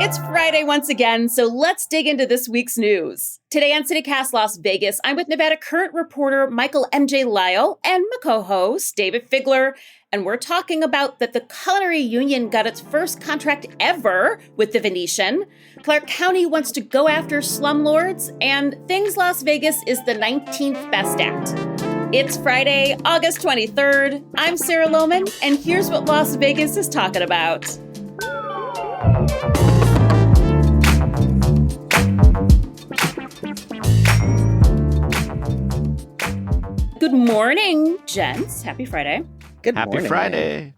It's Friday once again, so let's dig into this week's news. Today on CityCast Las Vegas, I'm with Nevada Current reporter Michael M.J. Lyle and my co-host David Figler, and we're talking about that the Culinary Union got its first contract ever with the Venetian, Clark County wants to go after slumlords, and Things Las Vegas is the 19th best at. It's Friday, August 23rd. I'm Sarah Lohman, and here's what Las Vegas is talking about. Good morning, gents. Happy Friday. Good morning. Happy Friday.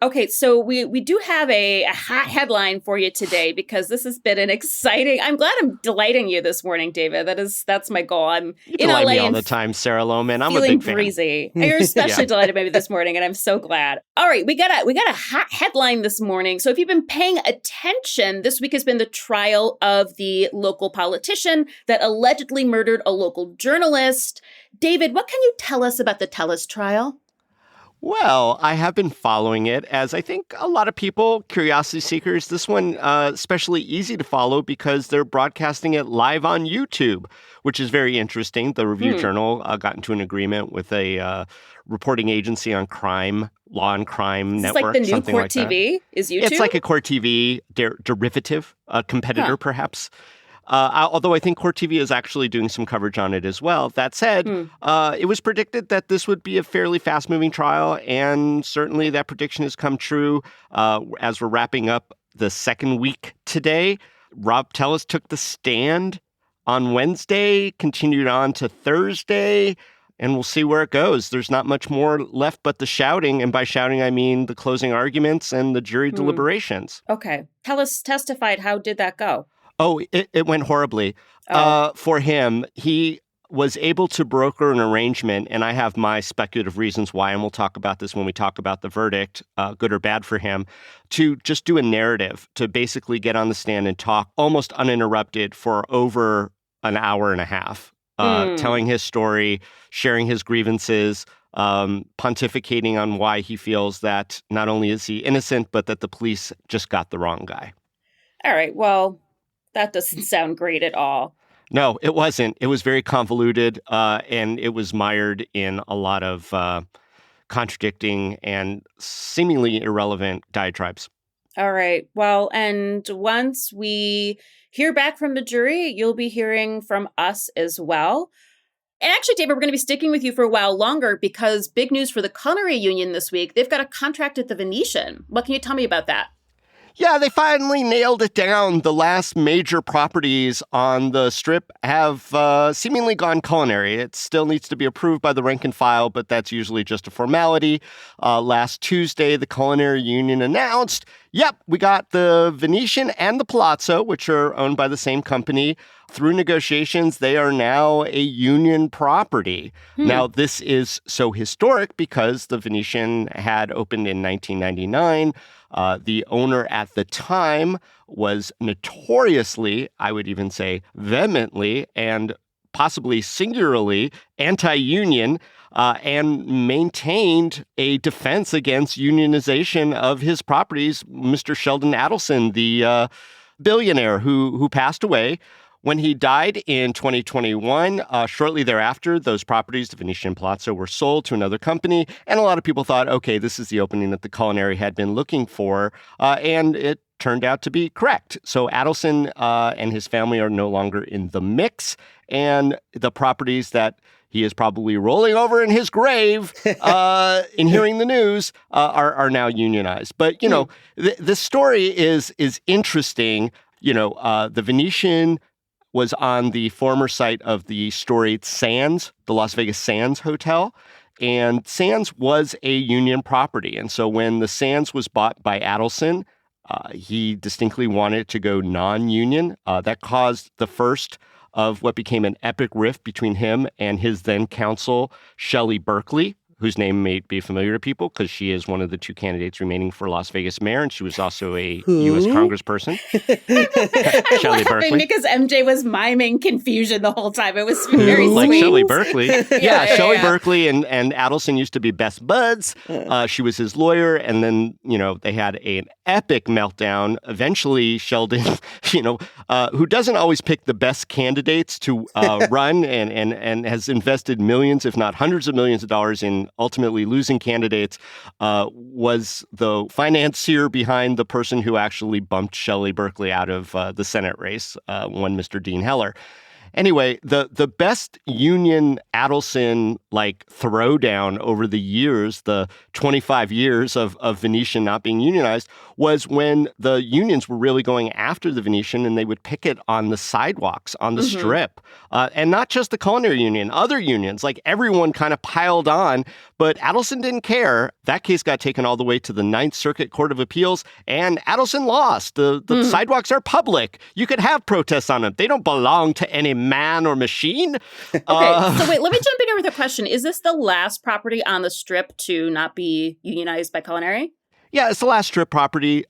Okay, so we do have a hot headline for you today because this has been an exciting. I'm glad I'm delighting you this morning, David. That's my goal. I'm You in delight LA me all and the time, Sarah Lohman. I'm a feeling big fan. breezy. You're especially delighted maybe this morning, and I'm so glad. All right, we got a hot headline this morning. So if you've been paying attention, this week has been the trial of the local politician that allegedly murdered a local journalist. David, what can you tell us about the Telus trial? Well, I have been following it, as I think a lot of people, curiosity seekers. This one especially easy to follow because they're broadcasting it live on YouTube, which is very interesting. The Review Journal got into an agreement with a reporting agency on crime, law and crime network. It's like the new Court like TV is YouTube? It's like a Court TV derivative, a competitor perhaps. Although I think Court TV is actually doing some coverage on it as well. That said, it was predicted that this would be a fairly fast-moving trial, and certainly that prediction has come true. As we're wrapping up the second week today, Rob Telus took the stand on Wednesday, continued on to Thursday, and we'll see where it goes. There's not much more left but the shouting, and by shouting I mean the closing arguments and the jury deliberations. Okay. Telus testified. How did that go? Oh, it went horribly for him. He was able to broker an arrangement, and I have my speculative reasons why, and we'll talk about this when we talk about the verdict, good or bad for him, to just do a narrative, to basically get on the stand and talk almost uninterrupted for over an hour and a half, telling his story, sharing his grievances, pontificating on why he feels that not only is he innocent, but that the police just got the wrong guy. All right, well, that doesn't sound great at all. No, it wasn't. It was very convoluted, and it was mired in a lot of contradicting and seemingly irrelevant diatribes. All right. Well, and once we hear back from the jury, you'll be hearing from us as well. And actually, David, we're going to be sticking with you for a while longer because big news for the Culinary Union this week. They've got a contract at the Venetian. What can you tell me about that? Yeah, they finally nailed it down. The last major properties on the Strip have seemingly gone culinary. It still needs to be approved by the rank and file, but that's usually just a formality. Last Tuesday, the Culinary Union announced, yep, we got the Venetian and the Palazzo, which are owned by the same company. Through negotiations, they are now a union property. Now, this is so historic because the Venetian had opened in 1999. The owner at the time was notoriously, I would even say vehemently and possibly singularly anti-union and maintained a defense against unionization of his properties. Mr. Sheldon Adelson, the billionaire who passed away. When he died in 2021, shortly thereafter, those properties, the Venetian Palazzo, were sold to another company. And a lot of people thought, okay, this is the opening that the culinary had been looking for. And it turned out to be correct. So Adelson and his family are no longer in the mix. And the properties that he is probably rolling over in his grave in hearing the news are now unionized. But, you know, the story is interesting. You know, the Venetian was on the former site of the storied Sands, the Las Vegas Sands Hotel. And Sands was a union property. And so when the Sands was bought by Adelson, he distinctly wanted to go non-union. That caused the first of what became an epic rift between him and his then counsel, Shelley Berkeley, whose name may be familiar to people because she is one of the two candidates remaining for Las Vegas mayor, and she was also a U.S. congressperson. I'm Shelley laughing Berkeley. because MJ was miming confusion the whole time. It was very Like sweet. Shelley Berkeley. Yeah, Shelley yeah. Berkeley and Adelson used to be best buds. She was his lawyer, and then, they had an epic meltdown. Eventually, Sheldon, who doesn't always pick the best candidates to run and has invested millions, if not hundreds of millions of dollars in ultimately losing candidates, was the financier behind the person who actually bumped Shelley Berkeley out of the Senate race, one Mr. Dean Heller. Anyway, the best union Adelson throwdown over the years, the 25 years of Venetian not being unionized, was when the unions were really going after the Venetian, and they would picket on the sidewalks, on the strip. And not just the culinary union, other unions, everyone kind of piled on. But Adelson didn't care. That case got taken all the way to the Ninth Circuit Court of Appeals, and Adelson lost. The sidewalks are public. You could have protests on them. They don't belong to any man or machine. Okay, so wait, let me jump in here with a question. Is this the last property on the strip to not be unionized by culinary? Yeah, it's the last strip property.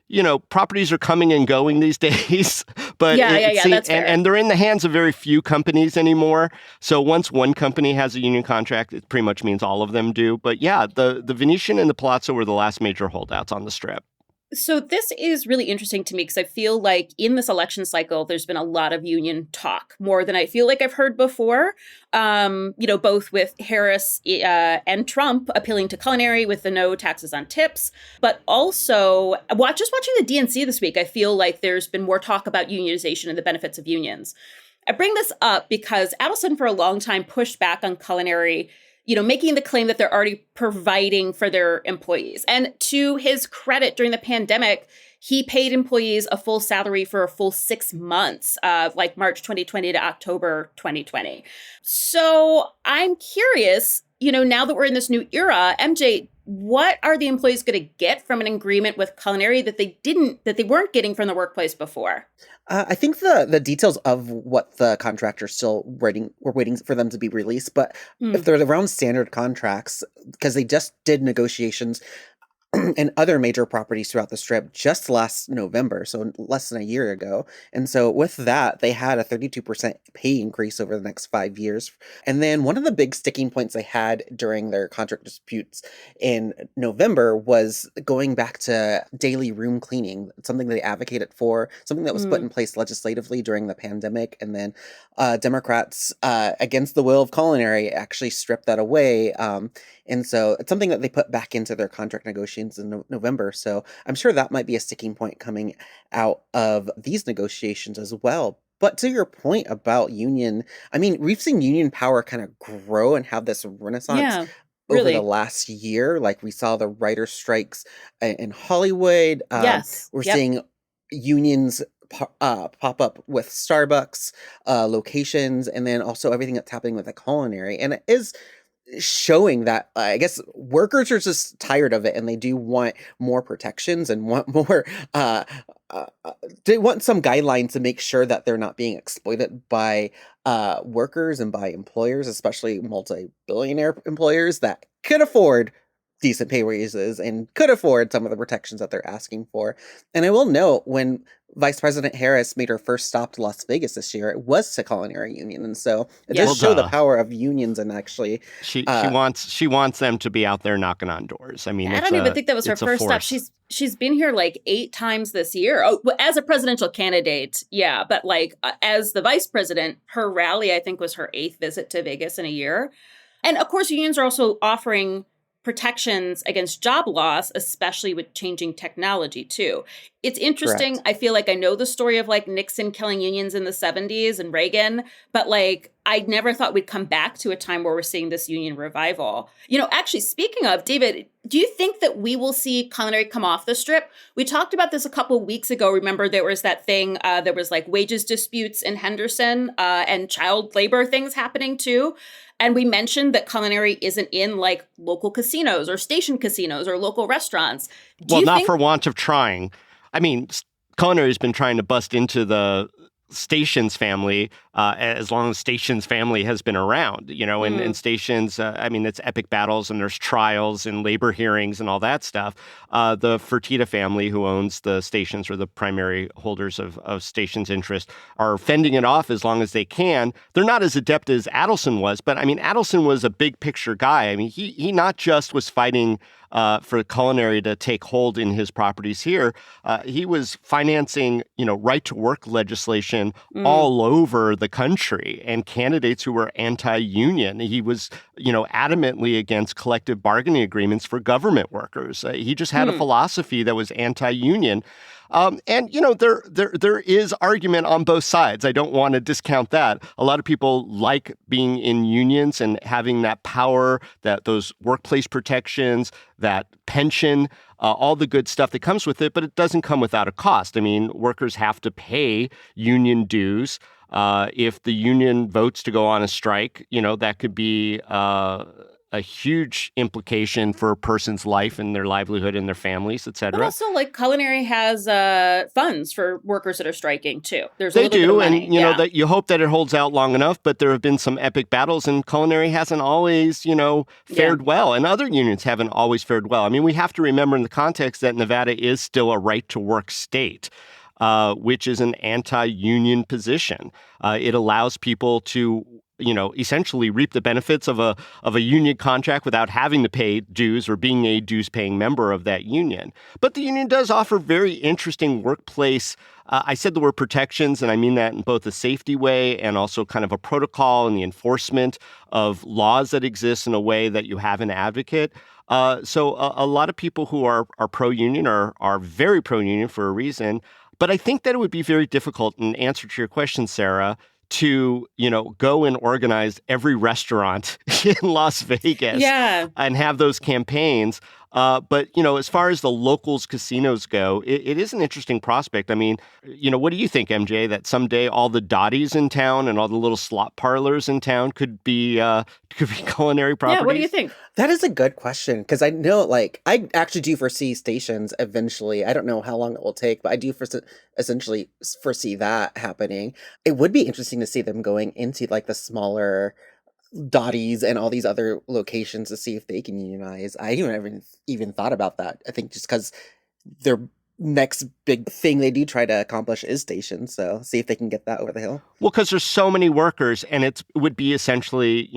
Properties are coming and going these days. But that's fair. And they're in the hands of very few companies anymore. So once one company has a union contract, it pretty much means all of them do. But yeah, the Venetian and the Palazzo were the last major holdouts on the strip. So this is really interesting to me because I feel like in this election cycle, there's been a lot of union talk, more than I feel like I've heard before, both with Harris and Trump appealing to culinary with the no taxes on tips, but also just watching the DNC this week, I feel like there's been more talk about unionization and the benefits of unions. I bring this up because Adelson for a long time pushed back on culinary, making the claim that they're already providing for their employees. And to his credit, during the pandemic, he paid employees a full salary for a full 6 months of March 2020 to October 2020. So I'm curious, now that we're in this new era, MJ, what are the employees going to get from an agreement with culinary that they weren't getting from the workplace before? I think the details of what the contractors still we're waiting for them to be released. But if they're around standard contracts, because they just did negotiations and other major properties throughout the strip just last November, so less than a year ago. And so with that, they had a 32% pay increase over the next 5 years. And then one of the big sticking points they had during their contract disputes in November was going back to daily room cleaning, something they advocated for, something that was put in place legislatively during the pandemic. And then Democrats, against the will of culinary, actually stripped that away. And so it's something that they put back into their contract negotiations in November. So I'm sure that might be a sticking point coming out of these negotiations as well. But to your point about union, we've seen union power kind of grow and have this renaissance over the last year. We saw the writer strikes in Hollywood. We're seeing unions pop up with Starbucks locations, and then also everything that's happening with the culinary. And it is showing that I guess workers are just tired of it, and they do want more protections and want more they want some guidelines to make sure that they're not being exploited by workers and by employers, especially multi-billionaire employers that could afford decent pay raises and could afford some of the protections that they're asking for. And I will note, when Vice President Harris made her first stop to Las Vegas this year, it was to culinary union. And so it does show the power of unions, and actually she wants them to be out there knocking on doors. I don't even think that was her first stop. She's been here 8 times this year. Oh, as a presidential candidate, yeah, but as the vice president, her rally I think was her 8th visit to Vegas in a year. And of course, unions are also offering protections against job loss, especially with changing technology too. It's interesting. Correct. I feel like I know the story of Nixon killing unions in the 70s and Reagan, but I never thought we'd come back to a time where we're seeing this union revival. Actually, speaking of, David, do you think that we will see culinary come off the strip? We talked about this a couple of weeks ago. Remember, there was that thing, there was wages disputes in Henderson and child labor things happening too. And we mentioned that culinary isn't in local casinos or station casinos or local restaurants. Well, not for want of trying. Culinary has been trying to bust into the Stations family as long as Stations family has been around, and Stations, it's epic battles and there's trials and labor hearings and all that stuff. The Fertitta family, who owns the Stations, or the primary holders of Stations interest, are fending it off as long as they can. They're not as adept as Adelson was, but Adelson was a big picture guy. He not just was fighting for culinary to take hold in his properties here. He was financing, right to work legislation all over the country, and candidates who were anti-union. He was, adamantly against collective bargaining agreements for government workers. He just had a philosophy that was anti-union. There is argument on both sides. I don't want to discount that. A lot of people like being in unions and having that power, that those workplace protections, that pension, all the good stuff that comes with it, but it doesn't come without a cost. Workers have to pay union dues. If the union votes to go on a strike, that could be a huge implication for a person's life and their livelihood and their families, et cetera. But also, culinary has funds for workers that are striking too. There's they a little do, bit of money. and that you hope that it holds out long enough. But there have been some epic battles, and culinary hasn't always, fared well, and other unions haven't always fared well. We have to remember in the context that Nevada is still a right-to-work state. Which is an anti-union position. It allows people to, essentially reap the benefits of a union contract without having to pay dues or being a dues-paying member of that union. But the union does offer very interesting workplace. I said the word protections, and I mean that in both a safety way and also kind of a protocol and the enforcement of laws that exist in a way that you have an advocate. So a lot of people who are pro-union are very pro-union for a reason. But I think that it would be very difficult, in answer to your question, Sarah, to, go and organize every restaurant in Las Vegas and have those campaigns. But, as far as the locals casinos go, it is an interesting prospect. What do you think, MJ, that someday all the Dotties in town and all the little slot parlors in town could be culinary properties? Yeah, what do you think? That is a good question, because I know, I actually do foresee Stations eventually. I don't know how long it will take, but I do essentially foresee that happening. It would be interesting to see them going into, the smaller Dottie's and all these other locations to see if they can unionize. I haven't even thought about that. I think just because their next big thing they do try to accomplish is Stations, so see if they can get that over the hill. Well, because there's so many workers, and it would be essentially,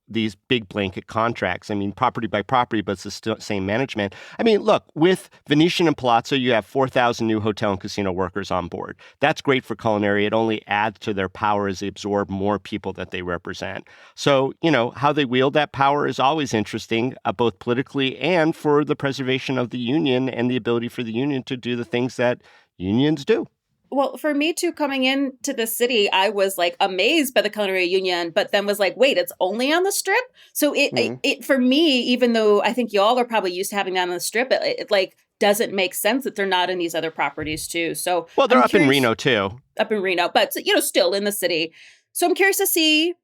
these big blanket contracts. Property by property, but it's the same management. Look, with Venetian and Palazzo, you have 4,000 new hotel and casino workers on board. That's great for culinary. It only adds to their power as they absorb more people that they represent. So, how they wield that power is always interesting, both politically and for the preservation of the union and the ability for the union to do the things that unions do. Well, for me too, coming into the city, I was amazed by the culinary union, but then was wait, it's only on the Strip? So it for me, even though I think y'all are probably used to having that on the Strip, it doesn't make sense that they're not in these other properties too. So well, they're up in Reno too. Up in Reno, but still in the city. So I'm curious to see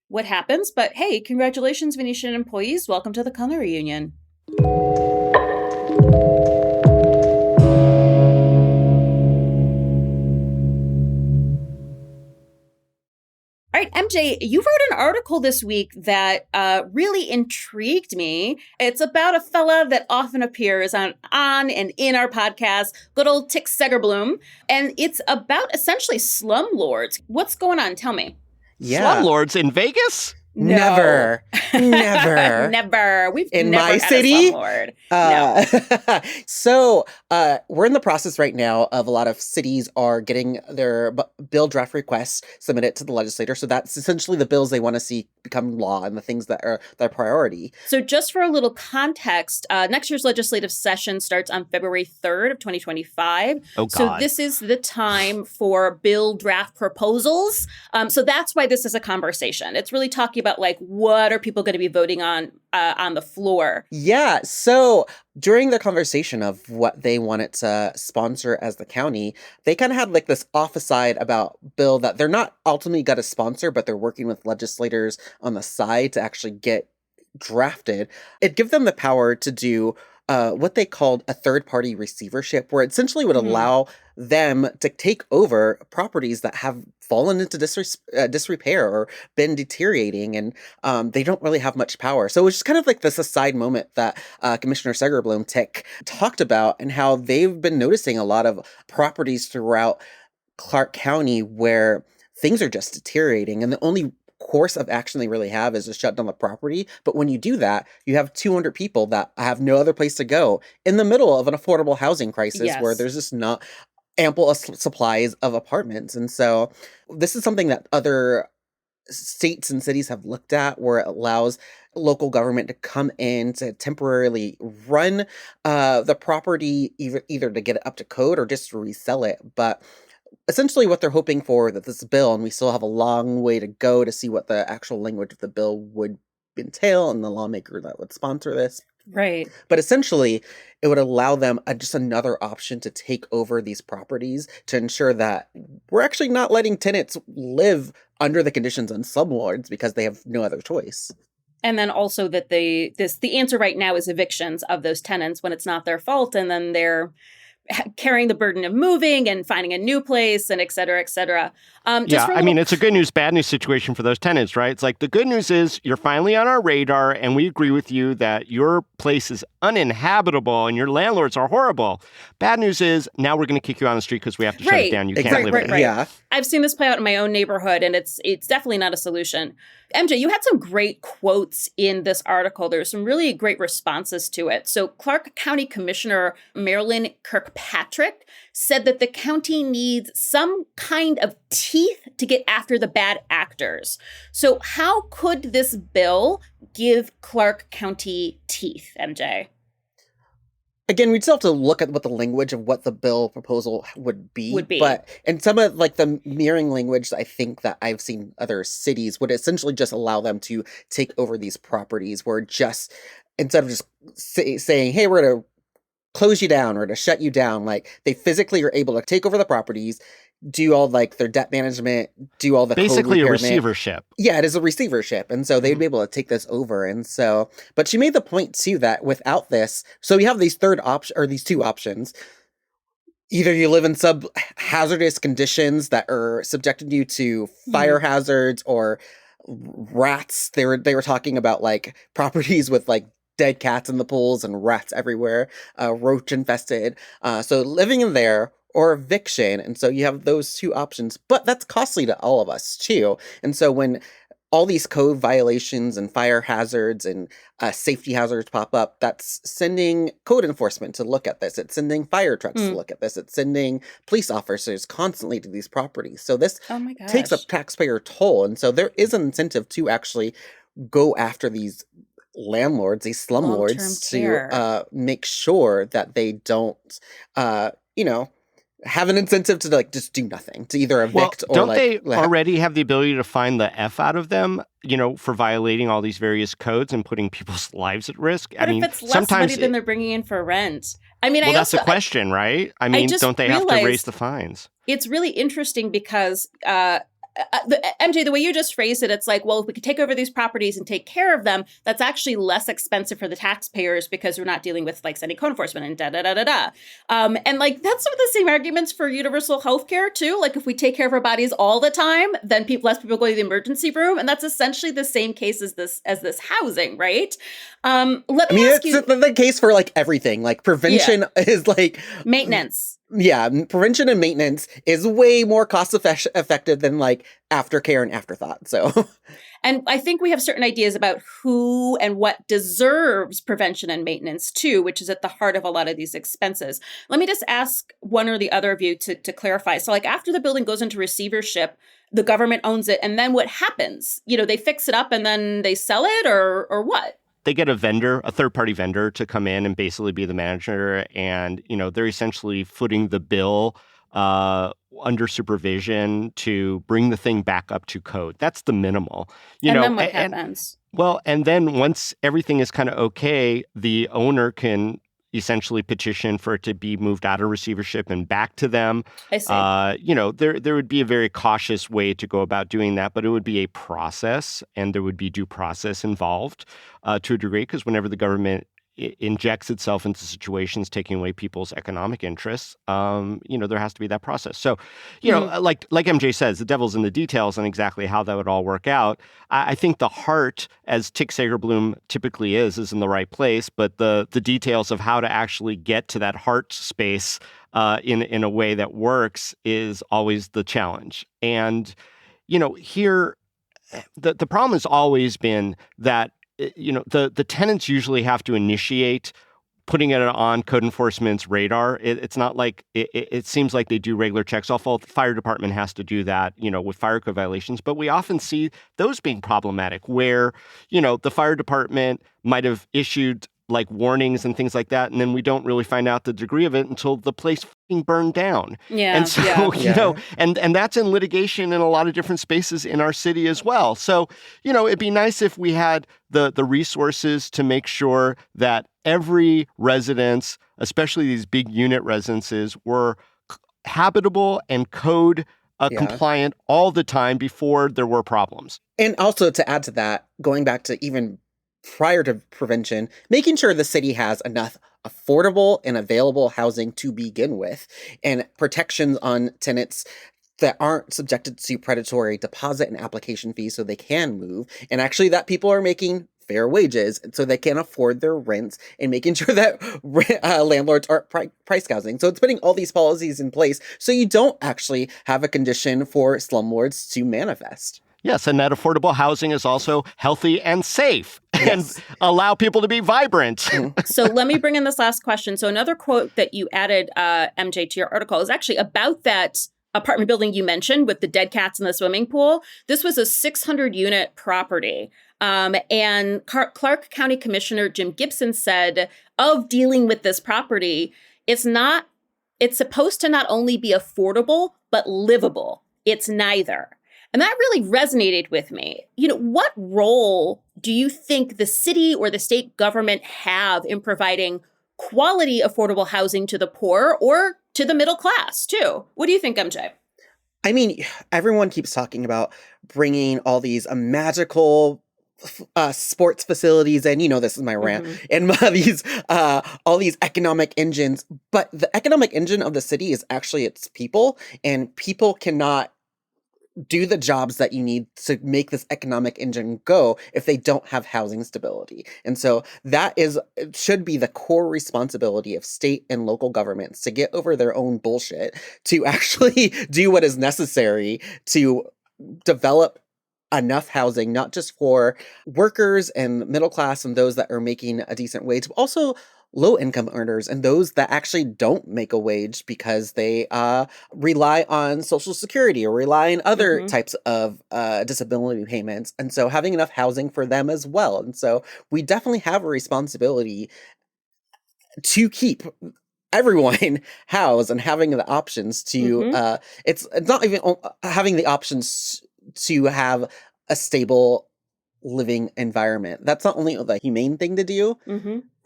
what happens. But hey, congratulations, Venetian employees! Welcome to the culinary union. All right, MJ, you wrote an article this week that really intrigued me. It's about a fella that often appears on and in our podcast, good old Tick Segerbloom. And it's about essentially slumlords. What's going on? Tell me. Yeah. Slumlords in Vegas? No. Never. Never. We've in never my had city. A slumlord. No. So we're in the process right now of a lot of cities are getting their bill draft requests submitted to the legislator. So that's essentially the bills they want to see become law and the things that are their priority. So just for a little context, next year's legislative session starts on February 3rd of 2025. Oh, God. So this is the time for bill draft proposals. So that's why this is a conversation. It's really talking about what are people going to be voting on the floor? Yeah. So during the conversation of what they wanted to sponsor as the county, they kind of had this off aside about bill that they're not ultimately going to sponsor, but they're working with legislators on the side to actually get drafted. It gives them the power to do what they called a third-party receivership, where it essentially would allow them to take over properties that have fallen into disrepair or been deteriorating, and they don't really have much power. So it was just kind of like this aside moment that Commissioner Segerblom talked about, and how they've been noticing a lot of properties throughout Clark County where things are just deteriorating, and the only course of action they really have is to shut down the property. But when you do that, you have 200 people that have no other place to go in the middle of an affordable housing crisis where there's just not ample supplies of apartments. And so this is something that other states and cities have looked at, where it allows local government to come in to temporarily run the property, either to get it up to code or just to resell it. But essentially what they're hoping for that this bill, and we still have a long way to go to see what the actual language of the bill would entail and the lawmaker that would sponsor this. Right. But essentially, it would allow them just another option to take over these properties to ensure that we're actually not letting tenants live under the conditions on slumlords because they have no other choice. And then also that the answer right now is evictions of those tenants when it's not their fault, and then they're carrying the burden of moving and finding a new place and et cetera, et cetera. I mean, it's a good news, bad news situation for those tenants, right? It's like the good news is you're finally on our radar and we agree with you that your place is uninhabitable and your landlords are horrible. Bad news is now we're going to kick you on the street because we have to shut it down. You can't live there. Yeah. I've seen this play out in my own neighborhood, and it's definitely not a solution. MJ, you had some great quotes in this article. There's some really great responses to it. So Clark County Commissioner Marilyn Kirkpatrick said that the county needs some kind of teeth to get after the bad actors. So how could this bill give Clark County teeth, MJ? Again, we'd still have to look at what the language of what the bill proposal would be. But and some of like the mirroring language I think that I've seen other cities would essentially just allow them to take over these properties, where just instead of just saying, hey, we're going to close you down or to shut you down, like they physically are able to take over the properties, do all like their debt management, do all the basically a receivership. Yeah, it is a receivership. And so they'd be able to take this over. And so, but she made the point too that without this, so we have these these two options. Either you live in hazardous conditions that are subjected you to fire hazards or rats. They were talking about like properties with like dead cats in the pools and rats everywhere, roach infested. So living in there, or eviction. And so you have those two options, but that's costly to all of us too. And so when all these code violations and fire hazards and safety hazards pop up, that's sending code enforcement to look at this. It's sending fire trucks to look at this. It's sending police officers constantly to these properties. So this takes a taxpayer toll. And so there is an incentive to actually go after these landlords, these slumlords, to make sure that they don't, have an incentive to like just do nothing, to either evict or don't they already have the ability to find the F out of them, for violating all these various codes and putting people's lives at risk? But if it's less money than they're bringing in for rent. I mean, that's the question, right? I mean, don't they have to raise the fines? It's really interesting because MJ, the way you just phrased it, it's like, well, if we could take over these properties and take care of them, that's actually less expensive for the taxpayers because we're not dealing with like sending code enforcement and da-da-da-da-da. And like, that's some of the same arguments for universal healthcare too. Like if we take care of our bodies all the time, then less people go to the emergency room. And that's essentially the same case as this housing, right? Let me ask you. It's the case for like everything. Like prevention is like maintenance. Yeah, prevention and maintenance is way more cost effective than like aftercare and afterthought. So, and I think we have certain ideas about who and what deserves prevention and maintenance too, which is at the heart of a lot of these expenses. Let me just ask one or the other of you to clarify. So like after the building goes into receivership, the government owns it, and then what happens? They fix it up and then they sell it or what? They get a third-party vendor to come in and basically be the manager. And, they're essentially footing the bill under supervision to bring the thing back up to code. That's the minimal. Then what happens? And then once everything is kind of okay, the owner can essentially petition for it to be moved out of receivership and back to them. I see. There would be a very cautious way to go about doing that, but it would be a process, and there would be due process involved to a degree, because whenever the government injects itself into situations taking away people's economic interests, there has to be that process. So, like MJ says, the devil's in the details on exactly how that would all work out. I think the heart, as Tick Sagerbloom typically is in the right place, but the details of how to actually get to that heart space in a way that works is always the challenge. And, here, the problem has always been that, the tenants usually have to initiate putting it on code enforcement's radar. It's not like it seems like they do regular checks. Although the fire department has to do that, with fire code violations. But we often see those being problematic where, the fire department might have issued like warnings and things like that. And then we don't really find out the degree of it until the place fucking burned down. Yeah. And so, and that's in litigation in a lot of different spaces in our city as well. So, it'd be nice if we had the resources to make sure that every residence, especially these big unit residences, were habitable and code compliant all the time before there were problems. And also to add to that, going back to even prior to prevention, making sure the city has enough affordable and available housing to begin with, and protections on tenants that aren't subjected to predatory deposit and application fees so they can move, and actually that people are making fair wages so they can afford their rents, and making sure that landlords aren't price gouging. So it's putting all these policies in place so you don't actually have a condition for slumlords to manifest. Yes, and that affordable housing is also healthy and safe and allow people to be vibrant. So let me bring in this last question. So another quote that you added, MJ, to your article is actually about that apartment building you mentioned with the dead cats in the swimming pool. This was a 600-unit property. And Clark County Commissioner Jim Gibson said of dealing with this property, it's supposed to not only be affordable, but livable. It's neither. And that really resonated with me. What role do you think the city or the state government have in providing quality, affordable housing to the poor or to the middle class, too? What do you think, MJ? I mean, everyone keeps talking about bringing all these magical sports facilities, and this is my rant, and these all these economic engines. But the economic engine of the city is actually its people, and people cannot do the jobs that you need to make this economic engine go if they don't have housing stability. And so it should be the core responsibility of state and local governments to get over their own bullshit, to actually do what is necessary to develop enough housing, not just for workers and middle class and those that are making a decent wage, but also low-income earners and those that actually don't make a wage because they rely on Social Security or rely on other types of disability payments. And so having enough housing for them as well. And so we definitely have a responsibility to keep everyone housed and having the options to, it's not even having the options to have a stable living environment. That's not only the humane thing to do,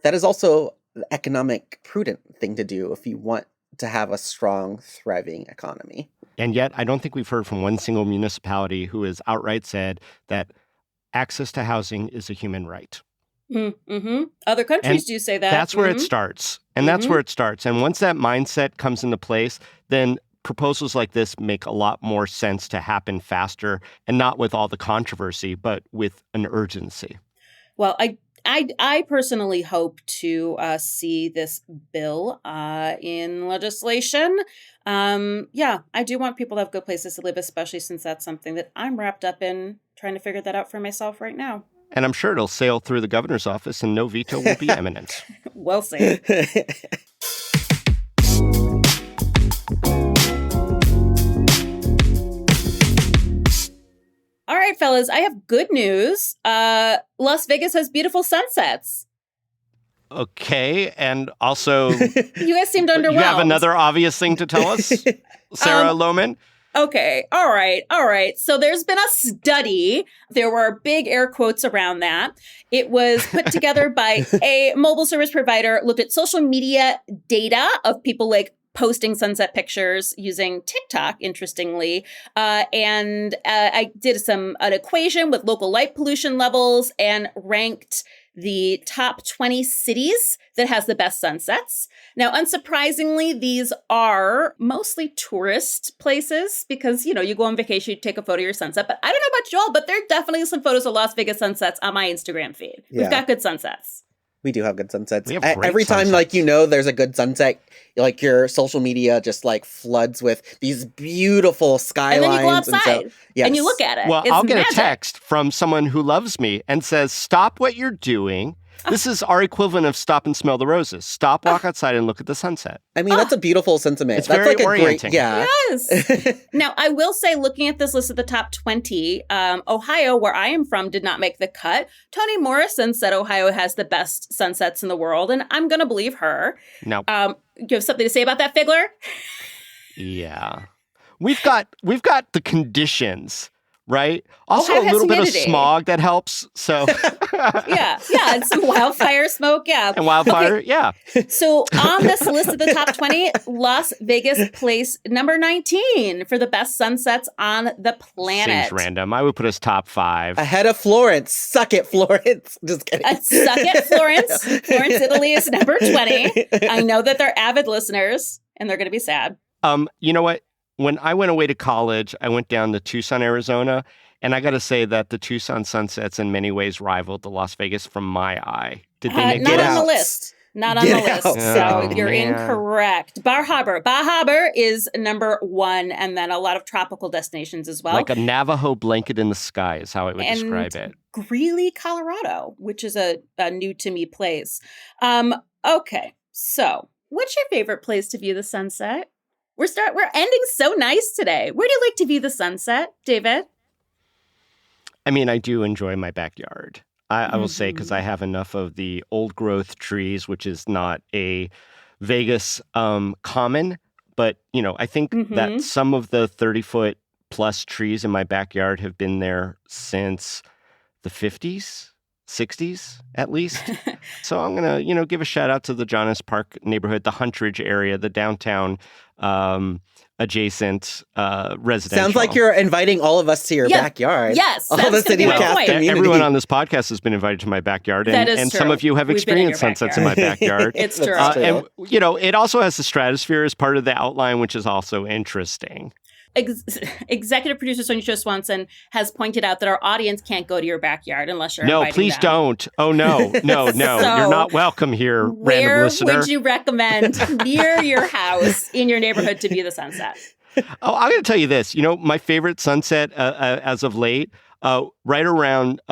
that is also the economic prudent thing to do if you want to have a strong, thriving economy. And yet, I don't think we've heard from one single municipality who has outright said that access to housing is a human right. Other countries do say that. That's where it starts. And that's where it starts. And once that mindset comes into place, then proposals like this make a lot more sense to happen faster, and not with all the controversy, but with an urgency. Well, I personally hope to see this bill in legislation. I do want people to have good places to live, especially since that's something that I'm wrapped up in trying to figure that out for myself right now. And I'm sure it'll sail through the governor's office and no veto will be imminent. We'll see. All right, fellas, I have good news. Las Vegas has beautiful sunsets. Okay, and also... You guys seemed underwhelmed. You have another obvious thing to tell us, Sarah Lohman? Okay, all right. So there's been a study. There were big air quotes around that. It was put together by a mobile service provider, looked at social media data of people like posting sunset pictures using TikTok, interestingly. And I did an equation with local light pollution levels and ranked the top 20 cities that has the best sunsets. Now, unsurprisingly, these are mostly tourist places because, you know, you go on vacation, you take a photo of your sunset. But I don't know about y'all, but there are definitely some photos of Las Vegas sunsets on my Instagram feed. Yeah. We've got good sunsets. We do have good sunsets. We have great Every time, sunsets. like, you know, there's a good sunset, like your social media just like floods with these beautiful skylines. And then you go outside yes. and you look at it. Well, It's I'll get magic. a text from someone who loves me and says, stop what you're doing. This is our equivalent of stop and smell the roses. Stop, walk outside, and look at the sunset. I mean, that's a beautiful sentiment. It's that's very like a orienting. great, yeah. Yes. Now, I will say, looking at this list of the top 20, Ohio, where I am from, did not make the cut. Toni Morrison said Ohio has the best sunsets in the world, and I'm going to believe her. No. You have something to say about that, Figler? Yeah. We've got the conditions, right? Also Ohio a has little bit of humidity. smog that helps. So Yeah, and some wildfire smoke, yeah. and wildfire, yeah. So on this list of the top 20, Las Vegas placed number 19 for the best sunsets on the planet. Seems random. I would put us top 5. Ahead of Florence. Suck it, Florence. Just kidding. Suck it, Florence. Florence, Italy is number 20. I know that they're avid listeners, and they're going to be sad. You know what? When I went away to college, I went down to Tucson, Arizona, and I got to say that the Tucson sunsets in many ways rivaled the Las Vegas from my eye. Did they make not Get on the out. list. Not on the Get list. out. So Oh, you're man. incorrect. Bar Harbor. Bar Harbor is number 1, and then a lot of tropical destinations as well. Like a Navajo blanket in the sky is how I would And describe it. Greeley, Colorado, which is a new to me place. Okay, so what's your favorite place to view the sunset? We're ending so nice today. Where do you like to view the sunset, David? I mean, I do enjoy my backyard. I will say, because I Mm-hmm. have enough of the old growth trees, which is not a Vegas common. But, you know, I think Mhm. that some of the 30-foot plus trees in my backyard have been there since the 50s, 60s at least. So I'm going to, you know, give a shout out to the Jonas Park neighborhood, the Huntridge area, the downtown adjacent residential. Sounds like you're inviting all of us to your Yeah. backyard. Yes, All that's the gonna be City my Cast point. community. Everyone on this podcast has been invited to my backyard, That is and true. some of you have We've been in your experienced sunsets in my backyard. It's That's true. true. And, you know, it also has the stratosphere as part of the outline, which is also interesting. Executive producer Sonia Cho Swanson has pointed out that our audience can't go to your backyard unless you're No, inviting please them. don't. Oh, no. So, You're not welcome here, random Where listener. would you recommend near your house in your neighborhood to view the sunset? Oh, I'm going to tell you this. You know, my favorite sunset as of late, right around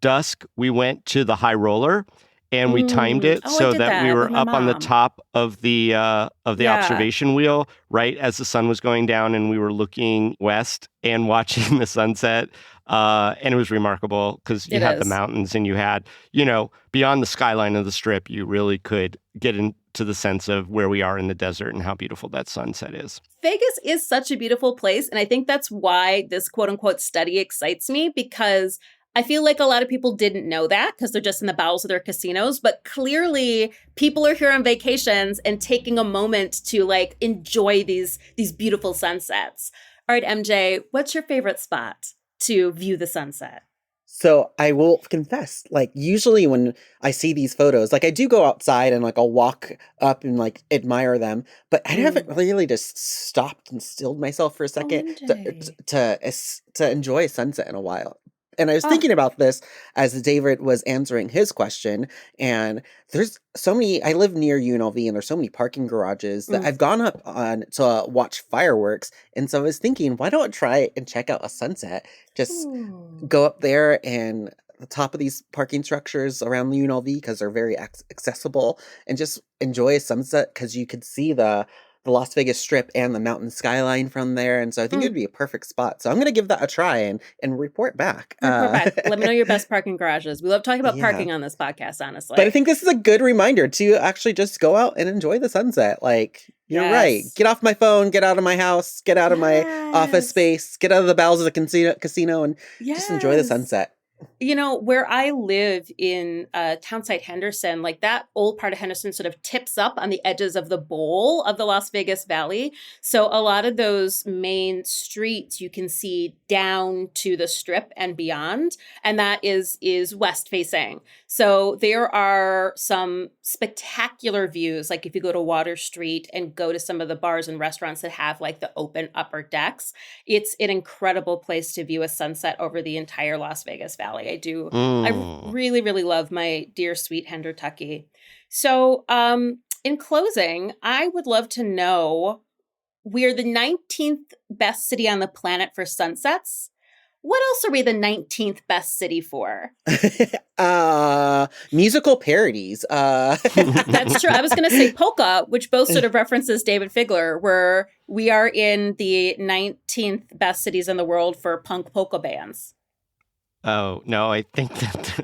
dusk, we went to the High Roller. And we timed it Oh, I so did that that we were with my up on the mom. top of the Yeah. observation wheel, right as the sun was going down, and we were looking west and watching the sunset. And it was remarkable because you It had the is. mountains and you had, you know, beyond the skyline of the strip, you really could get into the sense of where we are in the desert and how beautiful that sunset is. Vegas is such a beautiful place. And I think that's why this quote unquote study excites me, because I feel like a lot of people didn't know that because they're just in the bowels of their casinos. But clearly people are here on vacations and taking a moment to like enjoy these beautiful sunsets. All right, MJ, what's your favorite spot to view the sunset? So I will confess, like usually when I see these photos, like I do go outside and like I'll walk up and like admire them, but I haven't really just stopped and stilled myself for a second to enjoy a sunset in a while. And I was thinking about this as David was answering his question, and there's so many, I live near UNLV and there's so many parking garages that I've gone up on to watch fireworks. And so I was thinking, why don't I try and check out a sunset? Just go up there and the top of these parking structures around UNLV because they're very accessible, and just enjoy a sunset because you could see the Las Vegas Strip and the mountain skyline from there. And so I think it would be a perfect spot. So I'm going to give that a try and report back. Report back. Let me know your best parking garages. We love talking about Yeah. parking on this podcast, honestly. But I think this is a good reminder to actually just go out and enjoy the sunset. Like, you're right. Get off my phone, get out of my house, get out of my office space, get out of the bowels of the casino and just enjoy the sunset. where I live in Townsite Henderson, like that old part of Henderson sort of tips up on the edges of the bowl of the Las Vegas Valley. So a lot of those main streets you can see down to the Strip and beyond, and that is west facing. So there are some spectacular views, like if you go to Water Street and go to some of the bars and restaurants that have like the open upper decks, it's an incredible place to view a sunset over the entire Las Vegas Valley. I really, really love my dear sweet Hendertucky. So in closing, I would love to know, we're the 19th best city on the planet for sunsets. What else are we the 19th best city for? Musical parodies. That's true. I was going to say polka, which both sort of references David Figler, where we are in the 19th best cities in the world for punk polka bands. Oh, no, I think that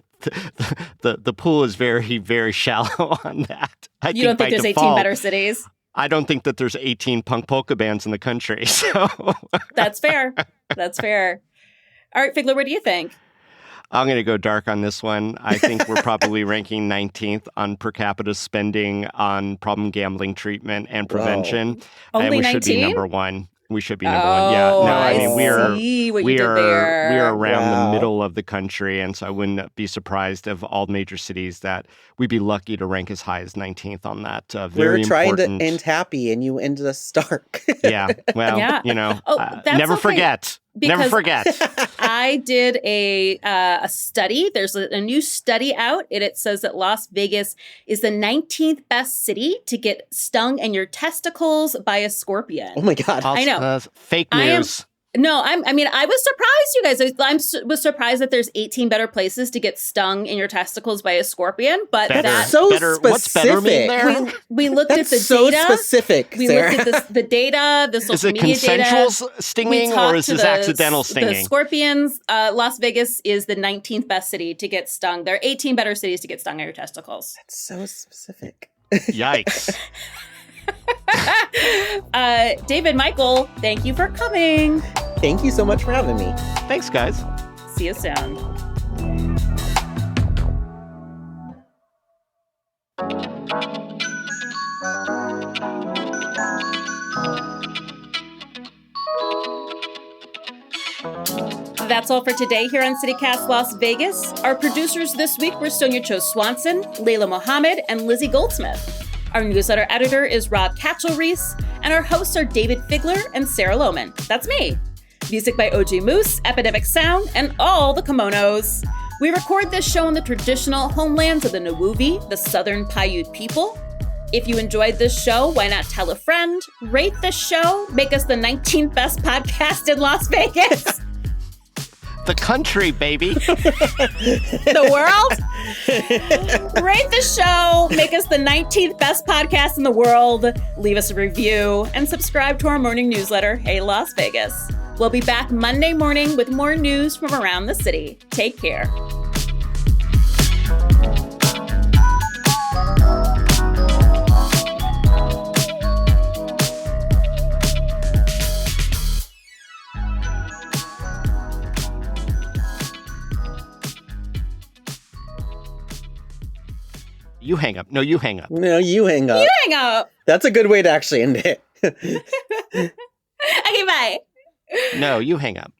the pool is very, very shallow on that. You don't think there's 18 better cities? I don't think that there's 18 punk polka bands in the country. So That's fair. That's fair. All right, Figler, what do you think? I'm going to go dark on this one. I think we're probably ranking 19th on per capita spending on problem gambling treatment and prevention. Whoa. Only and we 19? should be number one. We should be number one. Yeah. No, I mean, we are around the middle of the country. And so I wouldn't be surprised of all major cities that we'd be lucky to rank as high as 19th on that. Very We're trying important. to end happy and you ended us stark. Yeah. Well, never forget. Never forget. I did a study. There's a new study out, and it says that Las Vegas is the 19th best city to get stung in your testicles by a scorpion. Oh my God. I know. Fake news. I was surprised, you guys. I was surprised that there's 18 better places to get stung in your testicles by a scorpion. But that's so specific. What's better mean there? We looked at the so data. Specific, we Sarah. looked at the data, the social media data. Is it consensual stinging or is this accidental stinging? The scorpions. Las Vegas is the 19th best city to get stung. There are 18 better cities to get stung in your testicles. That's so specific. Yikes. David, Michael, thank you for coming. Thank you so much for having me. Thanks, guys. See you soon. That's all for today here on CityCast Las Vegas. Our producers this week were Sonia Cho Swanson, Layla Mohammed, and Lizzie Goldsmith. Our newsletter editor is Rob Katchel-Reese, and our hosts are David Figler and Sarah Lohman. That's me. Music by OG Moose, Epidemic Sound, and all the kimonos. We record this show in the traditional homelands of the Nawuvi, the Southern Paiute people. If you enjoyed this show, why not tell a friend? Rate this show. Make us the 19th best podcast in Las Vegas. The country, baby. The world? Rate the show. Make us the 19th best podcast in the world. Leave us a review and subscribe to our morning newsletter, Hey Las Vegas. We'll be back Monday morning with more news from around the city. Take care. You hang up. No, you hang up. No, you hang up. You hang up. That's a good way to actually end it. Okay, bye. No, you hang up.